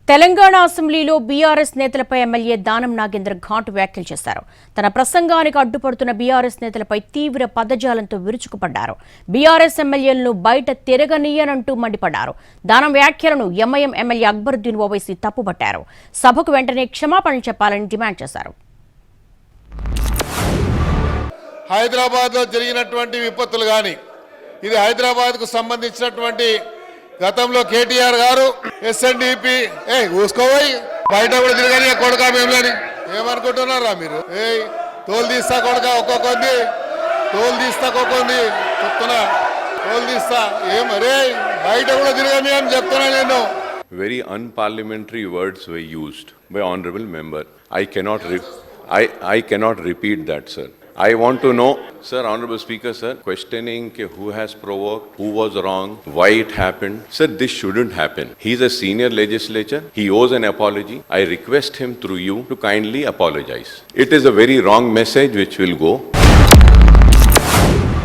తెలంగాణ అసెంబ్లీలో బీఆర్ఎస్ నేతలపై ఎమ్మెల్యే దానం నాగేందర్ ఘాటు వ్యాఖ్యలు చేశారు. తన ప్రసంగానికి అడ్డుపడుతున్న బీఆర్ఎస్ నేతలపై తీవ్ర పదజాలంతో విరుచుకుపడ్డారు. బీఆర్ఎస్ ఎమ్మెల్యేలను బయట తిరగనీయనంటూ మండిపడ్డారు. దానం వ్యాఖ్యలను ఎంఐఎం ఎమ్మెల్యే అక్బరుద్దీన్ ఓవైసీ తప్పుపట్టారు. సభకు వెంటనే క్షమాపణలు చెప్పాలని డిమాండ్ చేశారు. హైదరాబాద్లో జరిగినటువంటి విపత్తులు కానీ ఇది హైదరాబాద్కు సంబంధించినటువంటి గతంలో కేటీఆర్ గారు ఎస్ఎన్డిపి ఊసుకోపోయి బయట కూడా తిరగని కొడక మేములని ఏమనుకుంటున్నారా మీరు? తోలు తీస్తా కొడక ఒక్కొక్కంది తోలు తీస్తా ఒక్కొక్కంది చెప్తున్నా తోలు తీస్తా ఏమరే బయట కూడా తిరగని అని చెప్తున్నా నేను. Very unparliamentary words were used by honorable member. I cannot repeat that, sir. I want to know, sir, Honorable Speaker, sir, questioning who has provoked, who was wrong, why it happened. Sir, this shouldn't happen. He's a senior legislator. He owes an apology. I request him through you to kindly apologize. It is a very wrong message which will go.